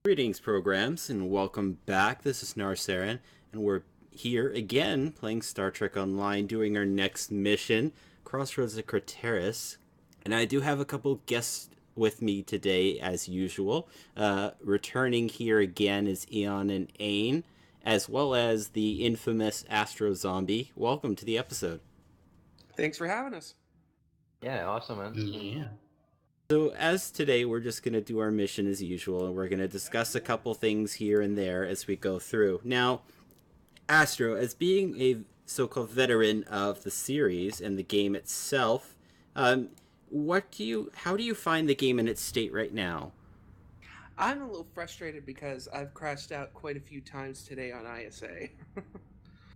Greetings, programs, and welcome back. This is Narsarin, and we're here again playing Star Trek Online, doing our next mission, Crossroads of Craterus. And I do have a couple guests with me today, as usual. Returning here again is Eon and Ain, as well as the infamous Astro Zombie. Welcome to the episode. Thanks for having us. Yeah, awesome, man. Yeah. So as today, we're just going to do our mission as usual, and we're going to discuss a couple things here and there as we go through. Now, Astro, as being a so-called veteran of the series and the game itself, how do you find the game in its state right now? I'm a little frustrated because I've crashed out quite a few times today on ISA.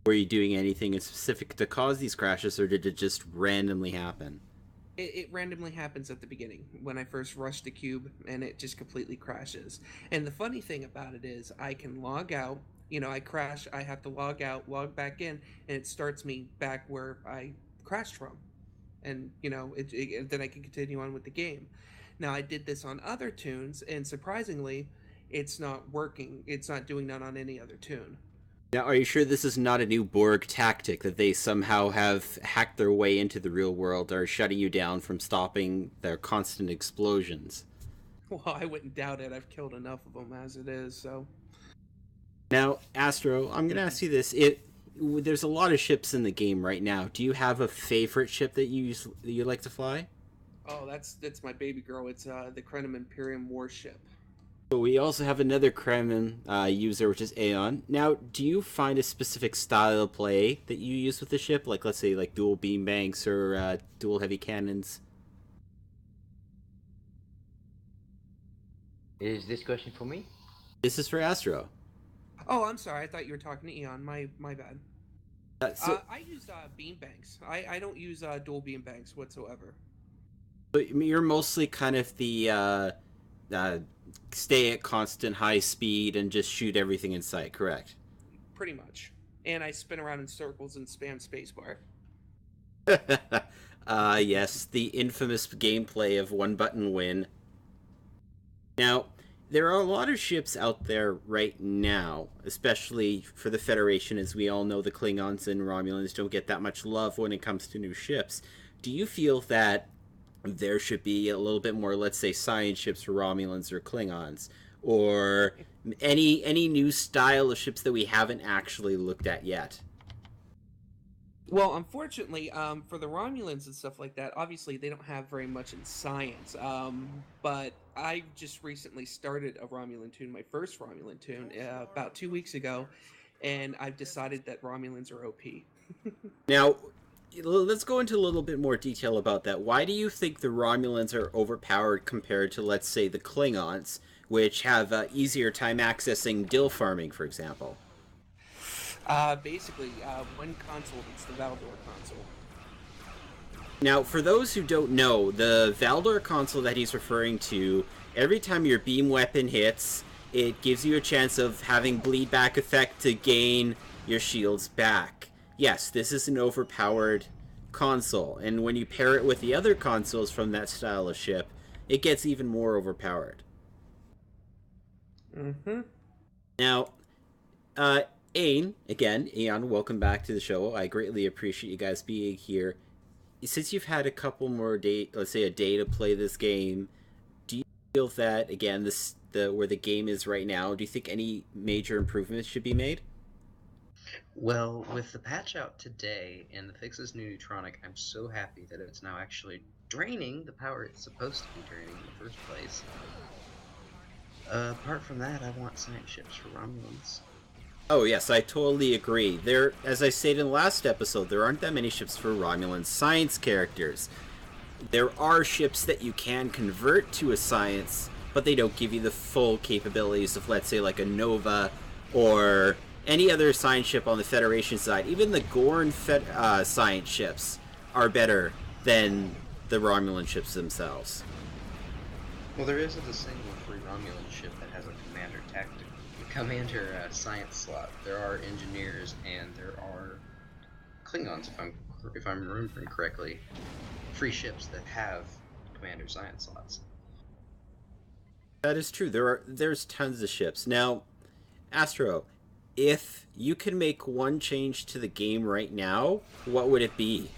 Were you doing anything specific to cause these crashes, or did it just randomly happen? It randomly happens at the beginning when I first rush the cube, and it just completely crashes. And the funny thing about it is I can log out, I crash, I have to log out, log back in, and it starts me back where I crashed from. And, then I can continue on with the game. Now, I did this on other tunes, and surprisingly, it's not working. It's not doing that on any other tune. Now, are you sure this is not a new Borg tactic, that they somehow have hacked their way into the real world, or shutting you down from stopping their constant explosions? Well, I wouldn't doubt it. I've killed enough of them as it is, so... Now, Astro, I'm going to ask you this. There's a lot of ships in the game right now. Do you have a favorite ship that you like to fly? Oh, that's my baby girl. It's the Krenim Imperium warship. But we also have another Kremen user, which is Aeon. Now, do you find a specific style of play that you use with the ship? Like, let's say, like dual beam banks or dual heavy cannons? Is this question for me? This is for Astro. Oh, I'm sorry. I thought you were talking to Eon. My bad. I use beam banks. I don't use dual beam banks whatsoever. But you're mostly kind of the stay at constant high speed and just shoot everything in sight, correct? Pretty much. And I spin around in circles and spam spacebar. Yes, the infamous gameplay of one button win. Now, there are a lot of ships out there right now, especially for the Federation. As we all know, the Klingons and Romulans don't get that much love when it comes to new ships. Do you feel that there should be a little bit more, let's say, science ships for Romulans or Klingons, or any new style of ships that we haven't actually looked at yet? Well, unfortunately, for the Romulans and stuff like that, obviously they don't have very much in science. But I just recently started a Romulan tune, my first Romulan tune, about 2 weeks ago, and I've decided that Romulans are OP. Now, let's go into a little bit more detail about that. Why do you think the Romulans are overpowered compared to, let's say, the Klingons, which have easier time accessing dill farming, for example? Basically, one console beats the Valdor console. Now, for those who don't know, the Valdor console that he's referring to, every time your beam weapon hits, it gives you a chance of having bleed back effect to gain your shields back. Yes, this is an overpowered console, and when you pair it with the other consoles from that style of ship, it gets even more overpowered. Mm-hmm. Now, Ain, again, Eon, welcome back to the show. I greatly appreciate you guys being here. Since you've had a couple more let's say a day to play this game, do you feel that, again, where the game is right now, do you think any major improvements should be made? Well, with the patch out today and the fixes new neutronic, I'm so happy that it's now actually draining the power it's supposed to be draining in the first place. Apart from that, I want science ships for Romulans. Oh yes, I totally agree. As I stated in the last episode, there aren't that many ships for Romulan science characters. There are ships that you can convert to a science, but they don't give you the full capabilities of, let's say, like a Nova or any other science ship on the Federation side. Even the Gorn science ships are better than the Romulan ships themselves. Well, there isn't a single free Romulan ship that has a commander science slot. There are engineers and there are Klingons, if I'm remembering correctly, free ships that have commander science slots. That is true. There's tons of ships. Now, Astro, if you could make one change to the game right now, what would it be?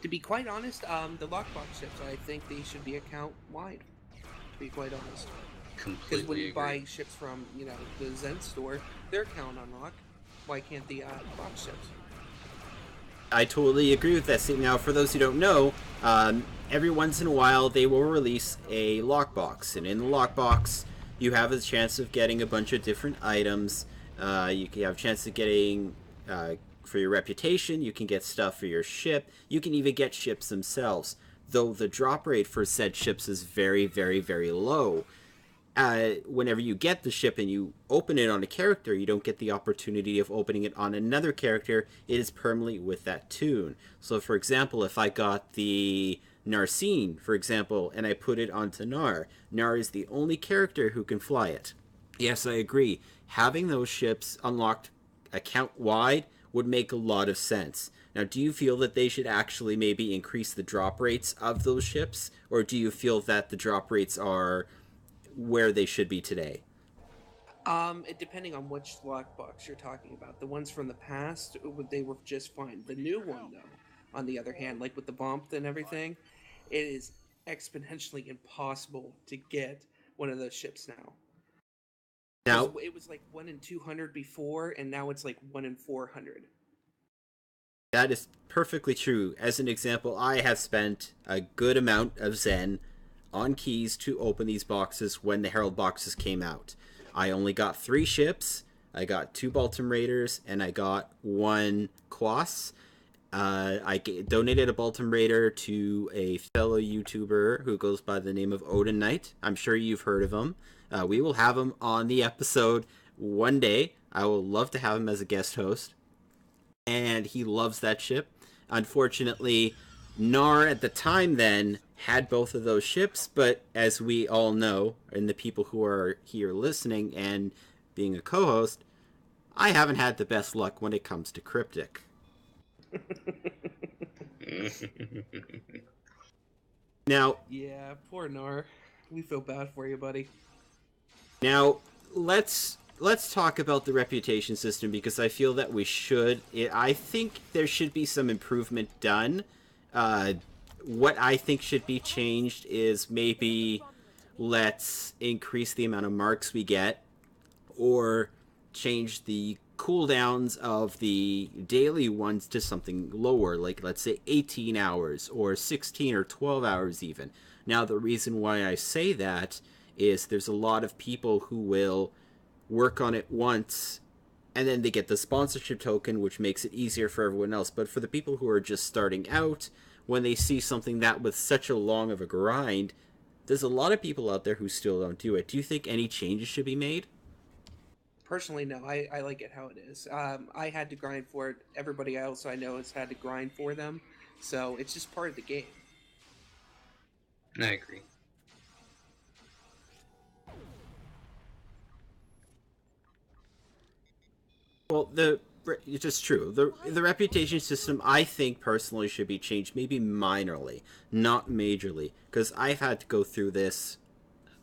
To be quite honest, the lockbox ships, I think they should be account wide. To be quite honest, because when Completely you agree. buy ships from the Zen store, they're account unlocked. Why can't the box ships? I totally agree with that statement. Now, for those who don't know, every once in a while they will release a lockbox, and in the lockbox, you have a chance of getting a bunch of different items. You can have a chance of getting for your reputation. You can get stuff for your ship. You can even get ships themselves. Though the drop rate for said ships is very, very, very low. Whenever you get the ship and you open it on a character, you don't get the opportunity of opening it on another character. It is permanently with that tune. So, for example, if I got the Narsarin, for example, and I put it onto Nar is the only character who can fly it. Yes, I agree. Having those ships unlocked account-wide would make a lot of sense. Now, do you feel that they should actually maybe increase the drop rates of those ships? Or do you feel that the drop rates are where they should be today? Depending on which lockbox you're talking about. The ones from the past, they were just fine. The new one, though, on the other hand, like with the bump and everything, it is exponentially impossible to get one of those ships now. Now, It was like 1 in 200 before, and now it's like 1 in 400. that is perfectly true. As an example, I have spent a good amount of Zen on keys to open these boxes when the Herald Boxes came out. I only got 3 ships. I got 2 Baltim Raiders, and I got 1 Quas. Donated a Baltim Raider to a fellow YouTuber who goes by the name of Odin Knight. I'm sure you've heard of him. We will have him on the episode one day. I will love to have him as a guest host. And he loves that ship. Unfortunately, Nar at the time then had both of those ships, but as we all know, and the people who are here listening and being a co-host, I haven't had the best luck when it comes to Cryptic. Now, Yeah, poor Nar. We feel bad for you, buddy. Now, let's talk about the reputation system, because I feel that we should. I think there should be some improvement done. What I think should be changed is maybe let's increase the amount of marks we get, or change the cooldowns of the daily ones to something lower, like let's say 18 hours or 16 or 12 hours even. Now, the reason why I say that is there's a lot of people who will work on it once and then they get the sponsorship token, which makes it easier for everyone else. But for the people who are just starting out, when they see something that with such a long of a grind, there's a lot of people out there who still don't do it. Do you think any changes should be made? Personally, no. I like it how it is. I had to grind for it. Everybody else I know has had to grind for them. So it's just part of the game. I agree. Well, it's just true. The reputation system, I think, personally, should be changed, maybe minorly, not majorly, because I've had to go through this.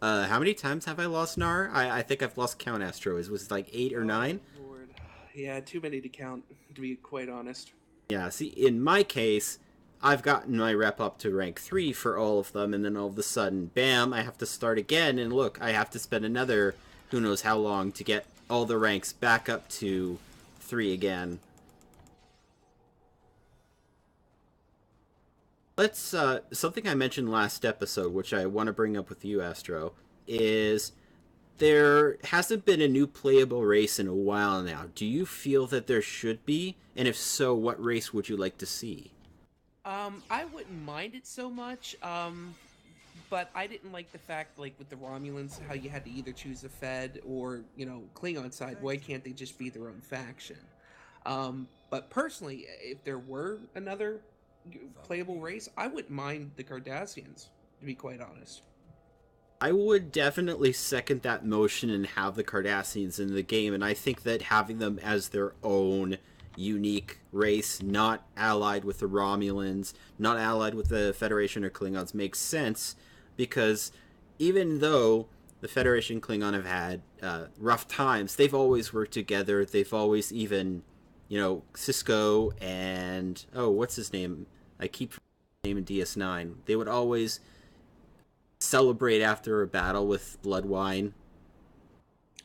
How many times have I lost Nar? I think I've lost count, Astro. Was it like 8 or 9? Oh, Lord. Yeah, too many to count, to be quite honest. Yeah, see, in my case, I've gotten my rep up to rank 3 for all of them, and then all of a sudden, bam, I have to start again, and look, I have to spend another who knows how long to get all the ranks back up to 3 again. Let's, something I mentioned last episode, which I want to bring up with you, Astro, is there hasn't been a new playable race in a while now. Do you feel that there should be? And if so, what race would you like to see? I wouldn't mind it so much, but I didn't like the fact, like, with the Romulans, how you had to either choose a Fed or, Klingon side. Why can't they just be their own faction? But personally, if there were another playable race, I wouldn't mind the Cardassians, to be quite honest. I would definitely second that motion and have the Cardassians in the game, and I think that having them as their own unique race, not allied with the Romulans, not allied with the Federation or Klingons, makes sense because even though the Federation and Klingon have had rough times, they've always worked together. They've always even, Cisco and, what's his name? I keep naming DS9. They would always celebrate after a battle with blood wine.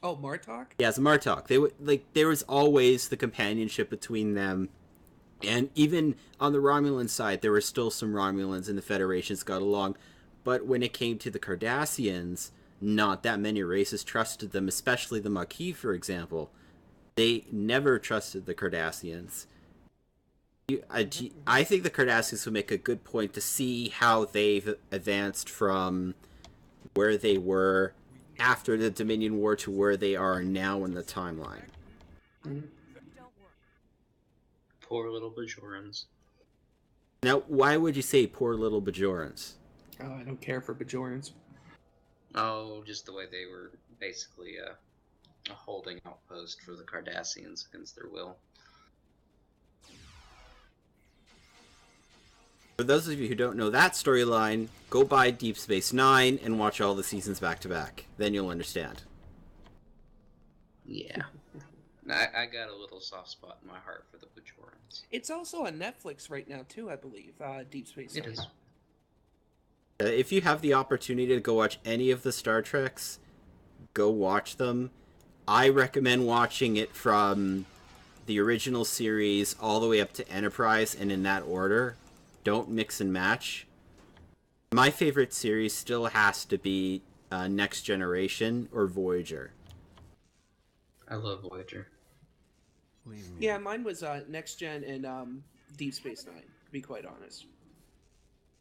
Oh, Martok? Yeah, it's Martok. They would there was always the companionship between them, and even on the Romulan side, there were still some Romulans and the Federations got along. But when it came to the Cardassians, not that many races trusted them, especially the Maquis, for example. They never trusted the Cardassians. I think the Cardassians would make a good point to see how they've advanced from where they were after the Dominion War to where they are now in the timeline. Poor little Bajorans. Now, why would you say poor little Bajorans? Oh, I don't care for Bajorans. Oh, just the way they were basically a holding outpost for the Cardassians against their will. For those of you who don't know that storyline, go buy Deep Space Nine and watch all the seasons back to back. Then you'll understand. Yeah. I got a little soft spot in my heart for the Bajorans. It's also on Netflix right now, too, I believe. Deep Space Nine. It is. If you have the opportunity to go watch any of the Star Treks, go watch them. I recommend watching it from the original series all the way up to Enterprise and in that order. Don't mix and match. My favorite series still has to be Next Generation or Voyager. I love Voyager. Yeah, mine was Next Gen and Deep Space Nine, to be quite honest.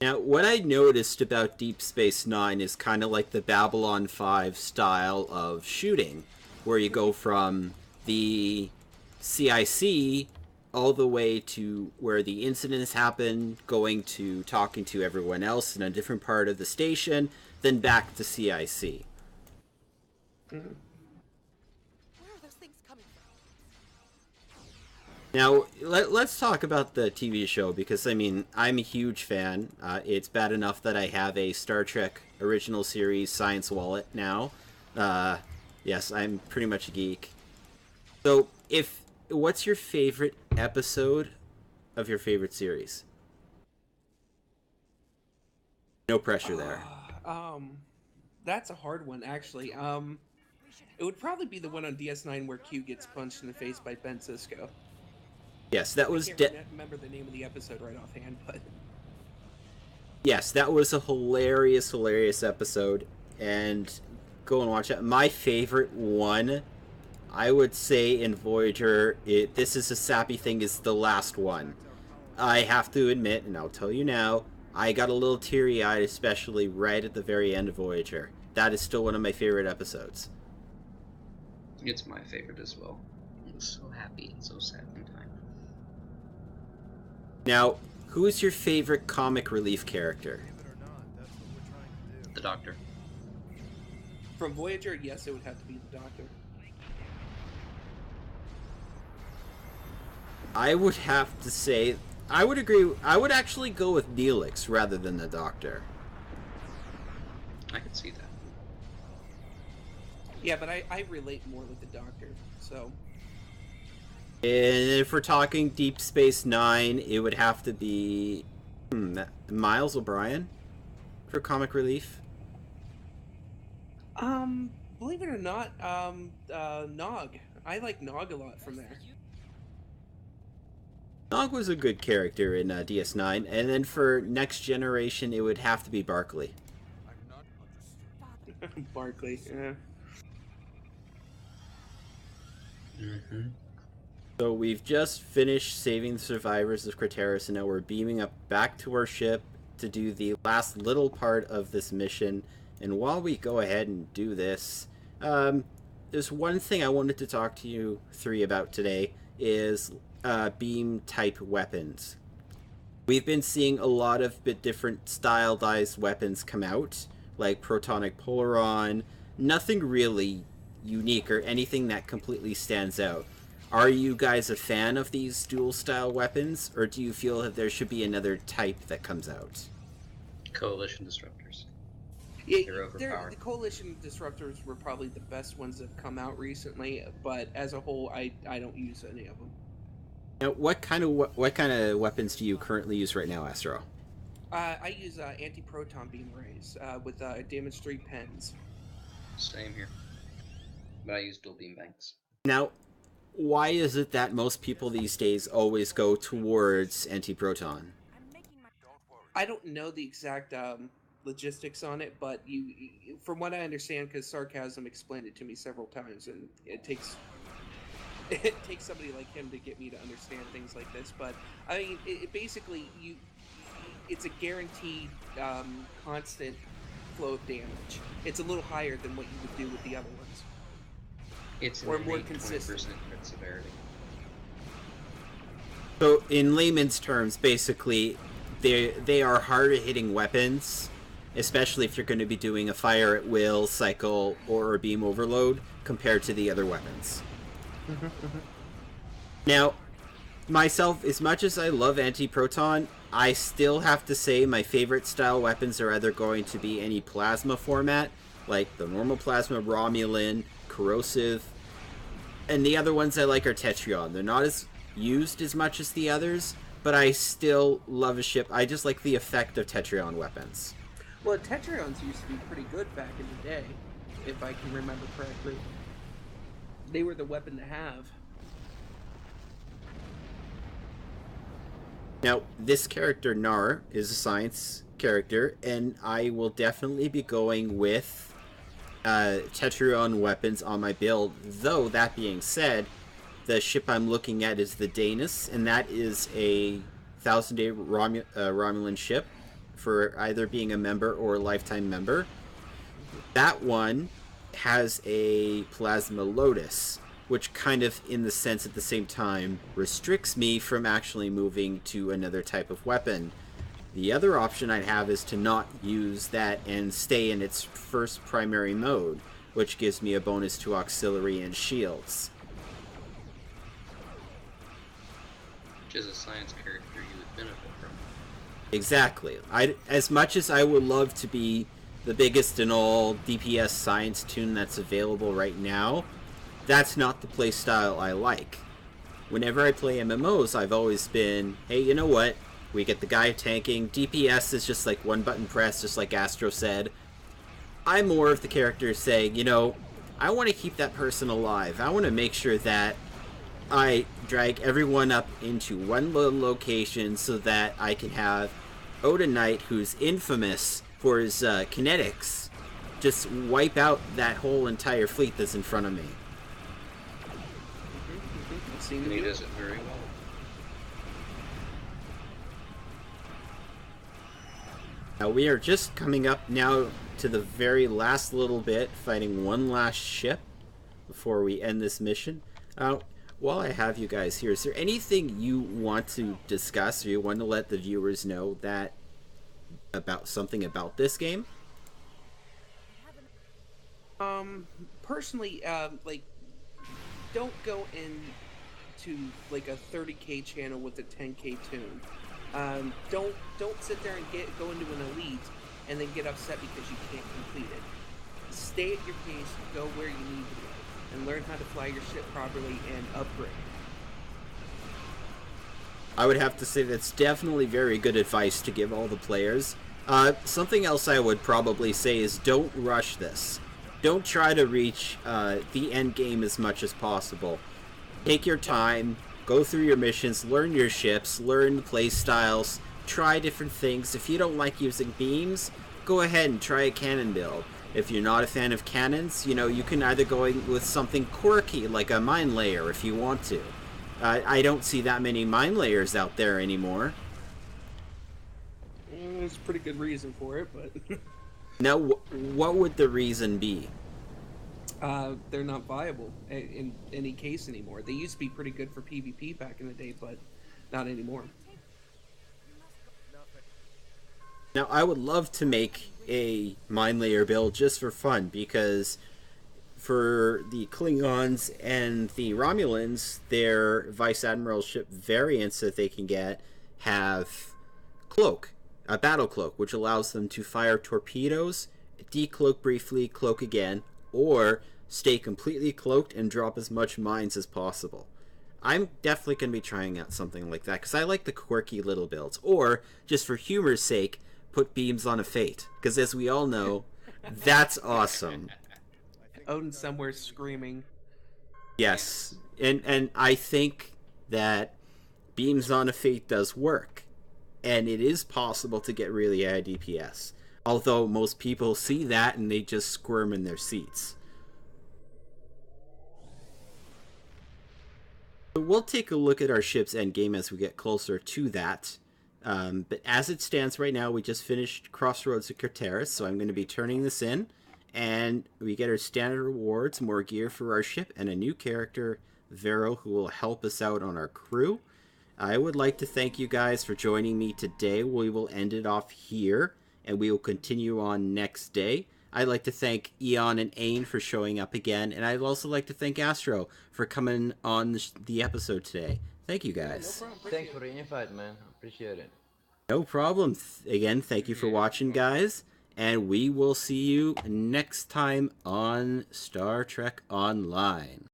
Now, what I noticed about Deep Space Nine is kind of like the Babylon 5 style of shooting, where you go from the CIC all the way to where the incidents happen, going to talking to everyone else in a different part of the station, then back to CIC. Mm. Now, let's talk about the TV show, because, I mean, I'm a huge fan. It's bad enough that I have a Star Trek original series science wallet now. Yes, I'm pretty much a geek. So, what's your favorite episode of your favorite series? No pressure there. That's a hard one, actually. It would probably be the one on DS9 where Q gets punched in the face by Ben Sisko. Yes, that was... I can't remember the name of the episode right offhand, but... Yes, that was a hilarious episode, and go and watch it. My favorite one, I would say in Voyager, this is a sappy thing, is the last one. I have to admit, and I'll tell you now, I got a little teary-eyed, especially right at the very end of Voyager. That is still one of my favorite episodes. It's my favorite as well. It was so happy and so sad in time. Now, who is your favorite comic relief character? The Doctor. From Voyager, yes, it would have to be the Doctor. I would have to say, I would agree, I would actually go with Neelix rather than the Doctor. I can see that. Yeah, but I relate more with the Doctor, so... And if we're talking Deep Space Nine, it would have to be Miles O'Brien for comic relief. Believe it or not, Nog. I like Nog a lot from there. Nog was a good character in DS9, and then for Next Generation, it would have to be Barclay. Barclay, yeah. Mm-hmm. So we've just finished saving the survivors of Craterus, and now we're beaming up back to our ship to do the last little part of this mission. And while we go ahead and do this, there's one thing I wanted to talk to you three about today, is beam-type weapons. We've been seeing a lot of different stylized weapons come out, like Protonic Polaron. Nothing really unique or anything that completely stands out. Are you guys a fan of these dual style weapons, or do you feel that there should be another type that comes out? Coalition disruptors. Yeah, They're overpowered. the coalition disruptors were probably the best ones that have come out recently, but as a whole, I don't use any of them. Now, what kind of weapons do you currently use right now, Astro? I use anti-proton beam rays with damage 3 pens. Same here. But I use dual beam banks. Now, why is it that most people these days always go towards anti-proton? I don't know the exact logistics on it, but from what I understand, because Sarcasm explained it to me several times, and it takes somebody like him to get me to understand things like this. But I mean, basically it's a guaranteed constant flow of damage. It's a little higher than what you would do with the other ones. It's or an more innate consistent 20% crit severity. So, in layman's terms, basically, they are harder hitting weapons, especially if you're going to be doing a fire at will, cycle, or a beam overload, compared to the other weapons. Now, myself, as much as I love anti-proton, I still have to say my favorite style weapons are either going to be any plasma format, like the normal plasma, Romulan, corrosive, and the other ones I like are Tetrion. They're not as used as much as the others, but I still love a ship. I just like the effect of Tetrion weapons. Well, Tetrions used to be pretty good back in the day, if I can remember correctly. They were the weapon to have. Now, this character, Nar, is a science character, and I will definitely be going with Tetrion weapons on my build. Though, that being said, the ship I'm looking at is the Danis, and that is a 1,000-day Romulan ship for either being a member or a lifetime member. That one has a Plasma Lotus, which kind of, in the sense at the same time, restricts me from actually moving to another type of weapon. The other option I'd have is to not use that and stay in its first primary mode, which gives me a bonus to auxiliary and shields. Which is a science character you would benefit from. Exactly. As much as I would love to be the biggest in all DPS science tune that's available right now, that's not the play style I like. Whenever I play MMOs, I've always been, hey, you know what? We get the guy tanking. DPS is just like one button press, just like Astro said. I'm more of the character saying, you know, I want to keep that person alive. I want to make sure that I drag everyone up into one little location so that I can have Odin Knight, who's infamous for his kinetics, just wipe out that whole entire fleet that's in front of me. And he does it very well. Now we are just coming up now to the very last little bit, fighting one last ship before we end this mission. While I have you guys here, is there anything you want to discuss or you want to let the viewers know that about something about this game? Personally, like, don't go into like a 30k channel with a 10k tune. Don't sit there and go into an elite and then get upset because you can't complete it. Stay at your pace, go where you need to go, and learn how to fly your ship properly and upgrade. I would have to say that's definitely very good advice to give all the players. Something else I would probably say is don't rush this. Don't try to reach the end game as much as possible. Take your time, go through your missions, learn your ships, learn the play styles, try different things. If you don't like using beams, go ahead and try a cannon build. If you're not a fan of cannons, you know, you can either go with something quirky like a mine layer if you want to. I don't see that many mine layers out there anymore. There's a pretty good reason for it, but... Now, what would the reason be? They're not viable in any case anymore. They used to be pretty good for PvP back in the day, but not anymore. Now, I would love to make a mine layer build just for fun, because for the Klingons and the Romulans, their vice admiralship variants that they can get have cloak, a battle cloak, which allows them to fire torpedoes, decloak briefly, cloak again, or stay completely cloaked and drop as much mines as possible. I'm definitely going to be trying out something like that because I like the quirky little builds. Or, just for humor's sake, put beams on a Fate. Because as we all know, that's awesome. Odin somewhere screaming. Yes. And I think that beams on a Fate does work. And it is possible to get really high DPS. Although most people see that and they just squirm in their seats. We'll take a look at our ship's endgame as we get closer to that. But as it stands right now, we just finished Crossroads of Craterus, so I'm going to be turning this in. And we get our standard rewards, more gear for our ship, and a new character, Vero, who will help us out on our crew. I would like to thank you guys for joining me today. We will end it off here, and we will continue on next day. I'd like to thank Eon and Ain for showing up again, and I'd also like to thank Astro for coming on the episode today. Thank you guys. No problem. Thanks for the invite, man. Appreciate it. No problem. Again, thank you for watching, guys, and we will see you next time on Star Trek Online.